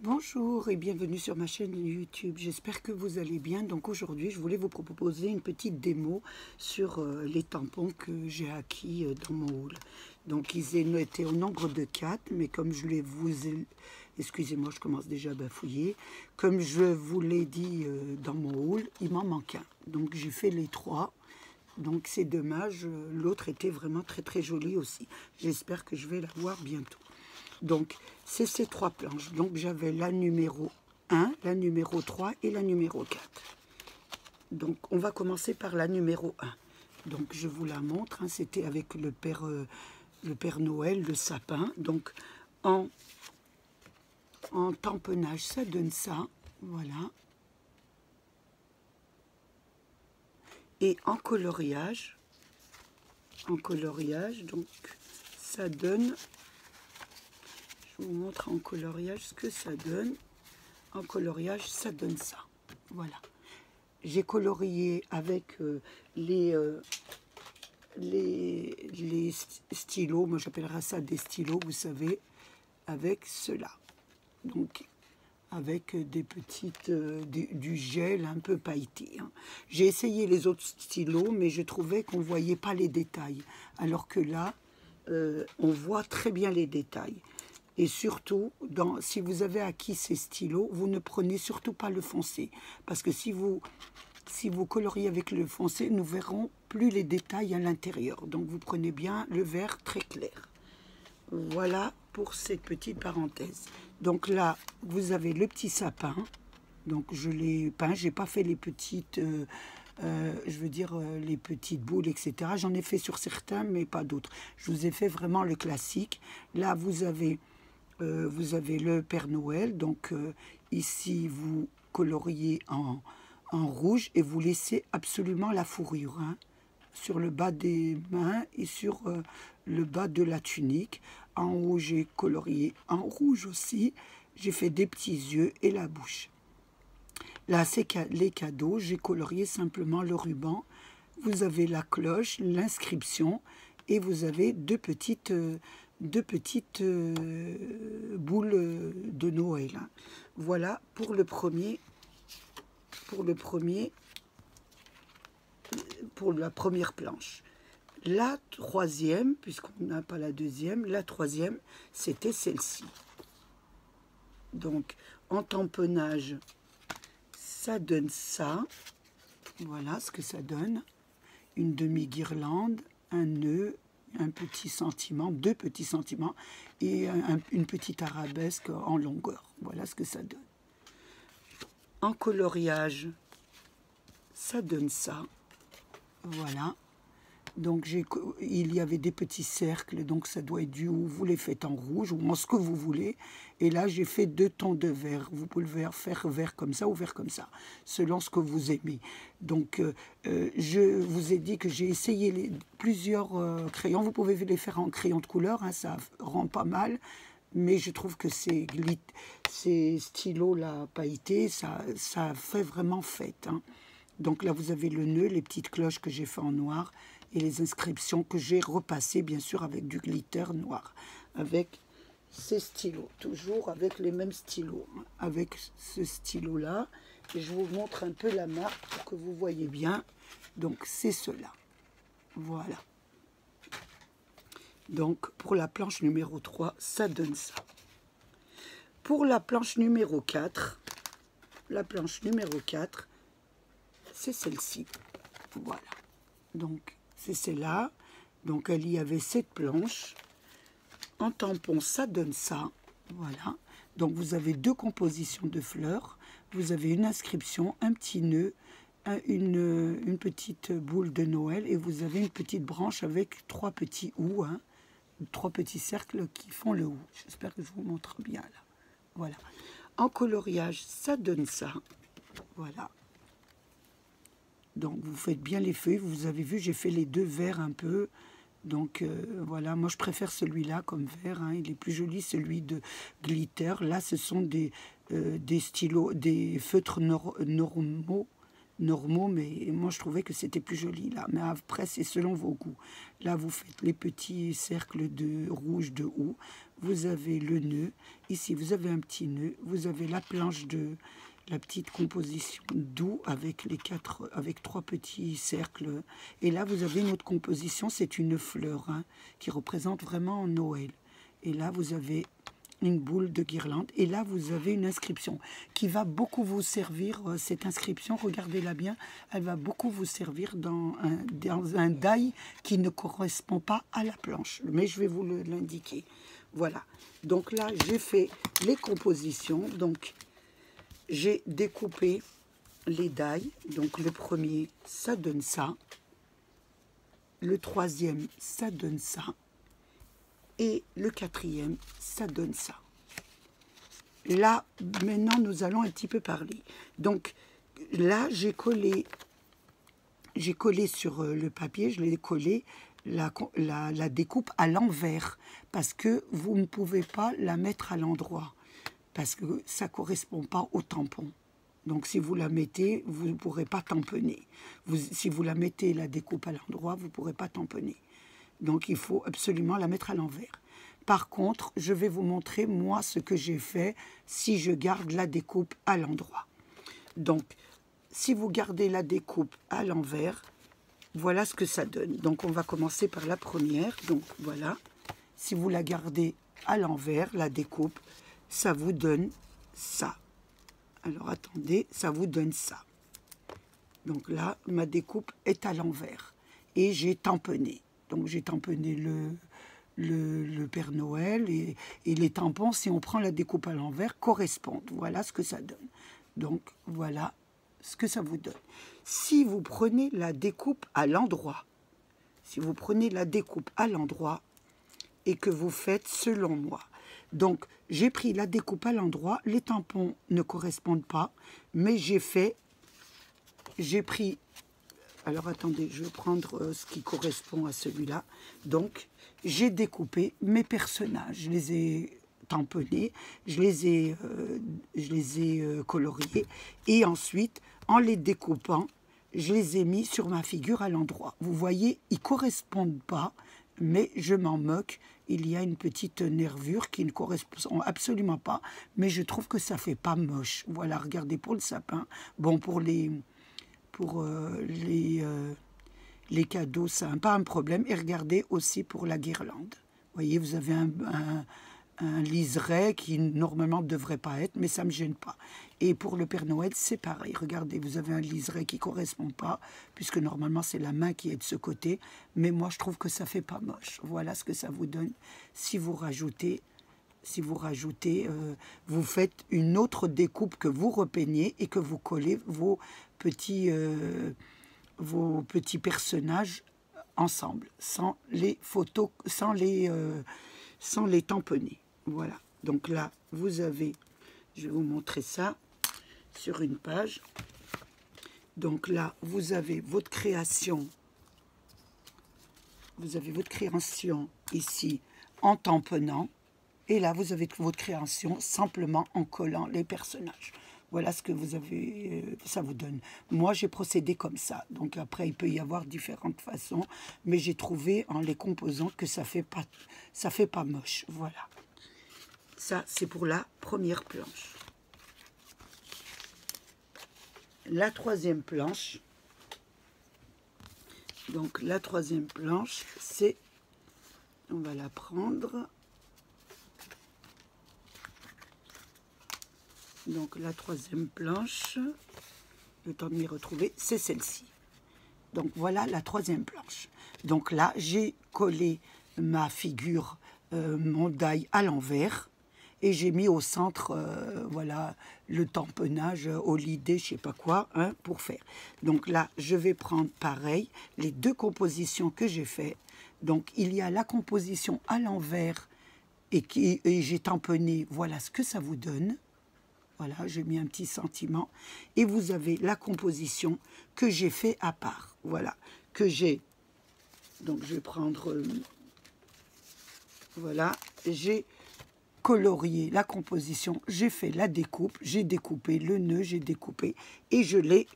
Bonjour et bienvenue sur ma chaîne YouTube, j'espère que vous allez bien. Donc aujourd'hui je voulais vous proposer une petite démo sur les tampons que j'ai acquis dans mon haul. Donc ils étaient au nombre de 4, mais comme je les vous ai... Excusez-moi, je commence déjà à bafouiller. Comme je vous l'ai dit dans mon haul, il m'en manque un. Donc j'ai fait les 3. Donc c'est dommage, l'autre était vraiment très joli aussi. J'espère que je vais l'avoir bientôt. Donc, c'est ces 3 planches. Donc, j'avais la numéro 1, la numéro 3 et la numéro 4. Donc, on va commencer par la numéro 1. Donc, je vous la montre. Hein, c'était avec le Père Noël, le sapin. Donc, en tamponnage, ça donne ça. Voilà. Et en coloriage, donc, ça donne... Je vous montre en coloriage ce que ça donne. En coloriage, ça donne ça. Voilà. J'ai colorié avec les stylos. Moi, j'appellerais ça des stylos, vous savez, avec cela. Donc, avec des petites, du gel un peu pailleté. Hein. J'ai essayé les autres stylos, mais je trouvais qu'on ne voyait pas les détails. Alors que là, on voit très bien les détails. Et surtout, si vous avez acquis ces stylos, vous ne prenez surtout pas le foncé. Parce que si vous coloriez avec le foncé, nous verrons plus les détails à l'intérieur. Donc vous prenez bien le vert très clair. Voilà pour cette petite parenthèse. Donc là, vous avez le petit sapin. Donc je l'ai peint, j'ai pas fait les petites... les petites boules, etc. J'en ai fait sur certains, mais pas d'autres. Je vous ai fait vraiment le classique. Là, vous avez le Père Noël. Donc, ici, vous coloriez en rouge et vous laissez absolument la fourrure hein, sur le bas des mains et sur le bas de la tunique. En haut, j'ai colorié en rouge aussi. J'ai fait des petits yeux et la bouche. Là, c'est les cadeaux. J'ai colorié simplement le ruban. Vous avez la cloche, l'inscription et vous avez deux petites boules de Noël. Hein. Voilà pour la première planche. La troisième, puisqu'on n'a pas la deuxième, la troisième, c'était celle-ci. Donc, en tamponnage, ça donne ça. Voilà ce que ça donne. Une demi-guirlande, un nœud, un petit sentiment, 2 petits sentiments et une petite arabesque en longueur. Voilà ce que ça donne. En coloriage, ça donne ça. Voilà. Donc il y avait des petits cercles, donc ça doit être du ou vous les faites en rouge ou en ce que vous voulez. Et là j'ai fait 2 tons de vert. Vous pouvez le faire vert comme ça ou vert comme ça, selon ce que vous aimez. Donc je vous ai dit que j'ai essayé plusieurs crayons. Vous pouvez les faire en crayon de couleur, hein, ça rend pas mal. Mais je trouve que ces stylos-là pailletés, ça fait vraiment fête. Hein. Donc là vous avez le nœud, les petites cloches que j'ai fait en noir. Et les inscriptions que j'ai repassées, bien sûr, avec du glitter noir. Avec ces stylos, toujours avec les mêmes stylos. Avec ce stylo-là. Et je vous montre un peu la marque pour que vous voyez bien. Donc, c'est cela. Voilà. Donc, pour la planche numéro 3, ça donne ça. Pour la planche numéro 4, c'est celle-ci. Voilà. Donc, c'est celle-là. Donc, il y avait 7 planches. En tampon, ça donne ça. Voilà. Donc, vous avez 2 compositions de fleurs. Vous avez une inscription, un petit nœud, une petite boule de Noël. Et vous avez une petite branche avec 3 petits ou, hein, 3 petits cercles qui font le ou. J'espère que je vous montre bien là. Voilà. En coloriage, ça donne ça. Voilà. Donc, vous faites bien les feuilles. Vous avez vu, j'ai fait les 2 verts un peu. Donc, voilà. Moi, je préfère celui-là comme vert. Hein. Il est plus joli, celui de glitter. Là, ce sont des stylos, des feutres normaux. Mais moi, je trouvais que c'était plus joli, là. Mais après, c'est selon vos goûts. Là, vous faites les petits cercles de rouge de haut. vous avez le nœud. Ici, vous avez un petit nœud. Vous avez la planche de la petite composition doux avec avec 3 petits cercles. Et là, vous avez une autre composition. C'est une fleur hein, qui représente vraiment Noël. Et là, vous avez une boule de guirlande. Et là, vous avez une inscription qui va beaucoup vous servir. Cette inscription, regardez-la bien, elle va beaucoup vous servir dans un die qui ne correspond pas à la planche. Mais je vais vous l'indiquer. Voilà. Donc là, j'ai fait les compositions. Donc, j'ai découpé les die. Donc, le premier, ça donne ça. Le troisième, ça donne ça. Et le quatrième, ça donne ça. Là, maintenant, nous allons un petit peu parler. Donc, là, j'ai collé sur le papier, je l'ai collé la découpe à l'envers. Parce que vous ne pouvez pas la mettre à l'endroit. Parce que ça ne correspond pas au tampon. Donc, si vous la mettez, vous ne pourrez pas tamponner. Si vous la mettez, la découpe à l'endroit, vous ne pourrez pas tamponner. Donc, il faut absolument la mettre à l'envers. Par contre, je vais vous montrer, moi, ce que j'ai fait si je garde la découpe à l'endroit. Donc, si vous gardez la découpe à l'envers, voilà ce que ça donne. Donc, on va commencer par la première. Donc, voilà. Si vous la gardez à l'envers, la découpe, ça vous donne ça. Alors, attendez, ça vous donne ça. Donc là, ma découpe est à l'envers. Et j'ai tamponné. Donc, j'ai tamponné le Père Noël et les tampons, si on prend la découpe à l'envers, correspondent. Voilà ce que ça donne. Donc, voilà ce que ça vous donne. Si vous prenez la découpe à l'endroit, et que vous faites selon moi. Donc, j'ai pris la découpe à l'endroit, les tampons ne correspondent pas, mais j'ai pris... Alors, attendez, je vais prendre ce qui correspond à celui-là. Donc, j'ai découpé mes personnages. Je les ai tamponnés, je les ai coloriés. Et ensuite, en les découpant, je les ai mis sur ma figure à l'endroit. Vous voyez, ils ne correspondent pas, mais je m'en moque. Il y a une petite nervure qui ne correspond absolument pas, mais je trouve que ça ne fait pas moche. Voilà, regardez pour le sapin. Bon, pour les cadeaux, ça n'a pas un problème. Et regardez aussi pour la guirlande. Vous voyez, vous avez un liseré qui normalement ne devrait pas être, mais ça ne me gêne pas. Et pour le Père Noël, c'est pareil. Regardez, vous avez un liseré qui ne correspond pas, puisque normalement c'est la main qui est de ce côté. Mais moi, je trouve que ça ne fait pas moche. Voilà ce que ça vous donne. Si vous rajoutez, vous faites une autre découpe que vous repeignez et que vous collez vos petits personnages ensemble, sans les photos, sans les tamponner. Voilà. Donc là, vous avez, je vais vous montrer ça sur une page. Donc là, vous avez votre création. Vous avez votre création ici en tamponnant. Et là, vous avez votre création simplement en collant les personnages. Voilà ce que vous avez, ça vous donne. Moi, j'ai procédé comme ça. Donc après, il peut y avoir différentes façons. Mais j'ai trouvé en les composant que ça fait pas moche. Voilà. Ça, c'est pour la première planche. La troisième planche. Donc la troisième planche, c'est... On va la prendre... Donc la troisième planche, le temps de m'y retrouver, c'est celle-ci. Donc voilà la troisième planche. Donc là, j'ai collé ma figure, mon die à l'envers, et j'ai mis au centre, voilà, le tamponnage, holiday, je sais pas quoi, hein, pour faire. Donc là, je vais prendre pareil, les deux compositions que j'ai fait. Donc il y a la composition à l'envers, et j'ai tamponné, voilà ce que ça vous donne. Voilà, j'ai mis un petit sentiment. Et vous avez la composition que j'ai fait à part. Voilà, que j'ai. Donc, je vais prendre... voilà, j'ai colorié la composition. J'ai fait la découpe. J'ai découpé le nœud, j'ai découpé. Et je l'ai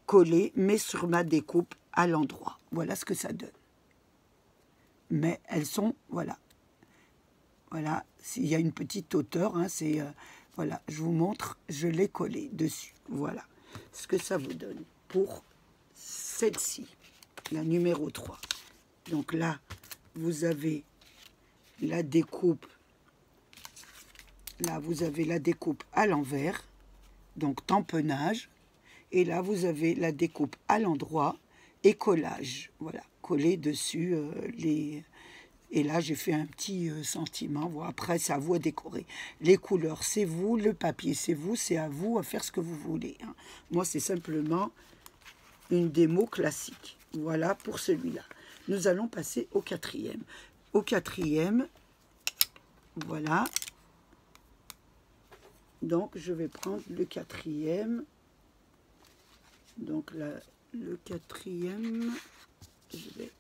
collé, mais sur ma découpe à l'endroit. Voilà ce que ça donne. Mais elles sont... voilà. Voilà, s'il y a une petite hauteur, hein, c'est... voilà, je vous montre, je l'ai collé dessus. Voilà ce que ça vous donne pour celle-ci, la numéro 3. Donc là, vous avez la découpe. Là, vous avez la découpe à l'envers, donc tamponnage. Et là, vous avez la découpe à l'endroit et collage. Voilà, coller dessus les... Et là, j'ai fait un petit sentiment. Bon, après, c'est à vous à décorer. Les couleurs, c'est vous. Le papier, c'est vous. C'est à vous à faire ce que vous voulez. Hein. Moi, c'est simplement une démo classique. Voilà pour celui-là. Nous allons passer au quatrième. Au quatrième, voilà. Donc, je vais prendre le quatrième. Donc, là, le quatrième, je vais...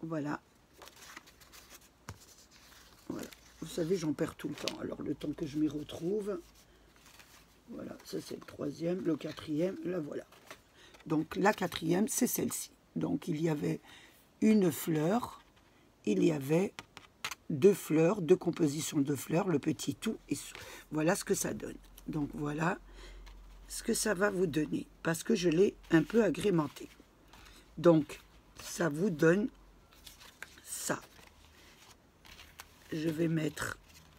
Voilà. Voilà. Vous savez, j'en perds tout le temps. Alors, le temps que je m'y retrouve, voilà, ça c'est le troisième, le quatrième, là voilà. Donc, la quatrième, c'est celle-ci. Donc, il y avait une fleur, il y avait deux fleurs, deux compositions de fleurs, le petit tout, et voilà ce que ça donne. Donc, voilà ce que ça va vous donner, parce que je l'ai un peu agrémenté. Donc, ça vous donne ça. Je vais mettre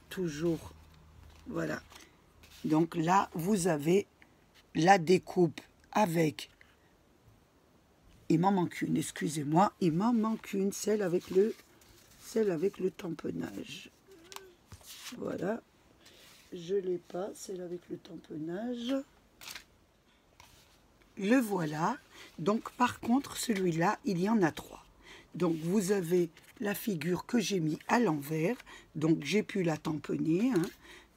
toujours, voilà. Donc là, vous avez la découpe avec, il m'en manque une, excusez-moi, il m'en manque une, celle avec le tamponnage. Voilà, je l'ai pas, celle avec le tamponnage. Le voilà. Donc par contre, celui-là, il y en a trois. Donc vous avez la figure que j'ai mis à l'envers, donc j'ai pu la tamponner, hein.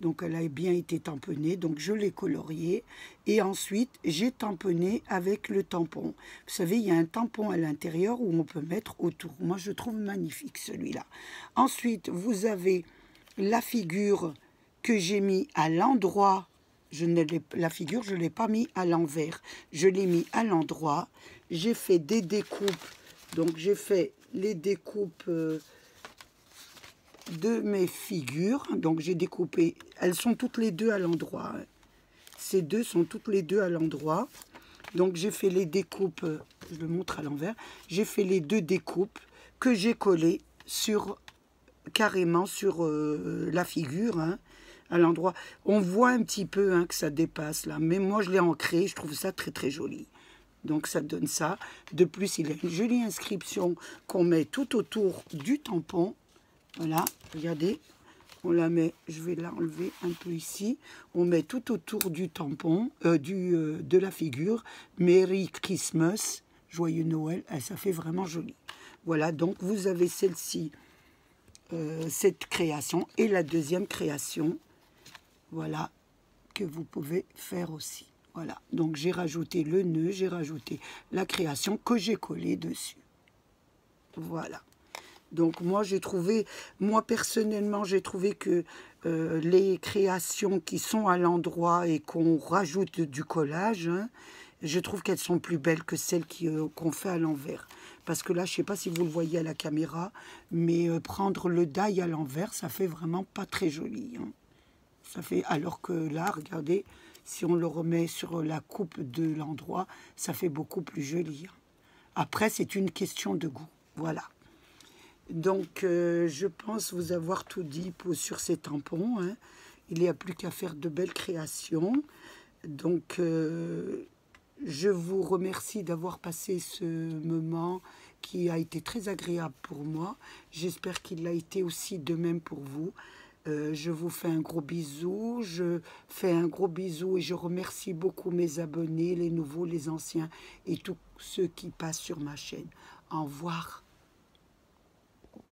Donc elle a bien été tamponnée, donc je l'ai coloriée, et ensuite j'ai tamponné avec le tampon. Vous savez, il y a un tampon à l'intérieur où on peut mettre autour. Moi je trouve magnifique celui-là. Ensuite vous avez la figure que j'ai mis à l'endroit. La figure, je ne l'ai pas mis à l'envers, je l'ai mis à l'endroit. J'ai fait des découpes. Donc, j'ai fait les découpes de mes figures. Donc, j'ai découpé. Elles sont toutes les deux à l'endroit. Ces deux sont toutes les deux à l'endroit. Donc, j'ai fait les découpes. Je le montre à l'envers. J'ai fait les deux découpes que j'ai collées carrément sur la figure, hein, à l'endroit. On voit un petit peu hein, que ça dépasse là. Mais moi, je l'ai ancré. Je trouve ça très, très joli. Donc, ça donne ça. De plus, il y a une jolie inscription qu'on met tout autour du tampon. Voilà, regardez. On la met, je vais l'enlever un peu ici. On met tout autour du tampon, de la figure. Merry Christmas, joyeux Noël. Et ça fait vraiment joli. Voilà, donc vous avez celle-ci, cette création. Et la deuxième création, voilà, que vous pouvez faire aussi. Voilà, donc j'ai rajouté le nœud, j'ai rajouté la création que j'ai collée dessus. Voilà. Donc moi personnellement, j'ai trouvé que les créations qui sont à l'endroit et qu'on rajoute du collage, hein, je trouve qu'elles sont plus belles que celles qu'on fait à l'envers. Parce que là, je ne sais pas si vous le voyez à la caméra, mais prendre le die à l'envers, ça fait vraiment pas très joli. Hein. Ça fait, alors que là, regardez, si on le remet sur la coupe de l'endroit, ça fait beaucoup plus joli. Après, c'est une question de goût. Voilà. Donc, je pense vous avoir tout dit sur ces tampons. Hein. Il n'y a plus qu'à faire de belles créations. Donc, je vous remercie d'avoir passé ce moment qui a été très agréable pour moi. J'espère qu'il a été aussi de même pour vous. Je vous fais un gros bisou, je fais un gros bisou et je remercie beaucoup mes abonnés, les nouveaux, les anciens et tous ceux qui passent sur ma chaîne. Au revoir.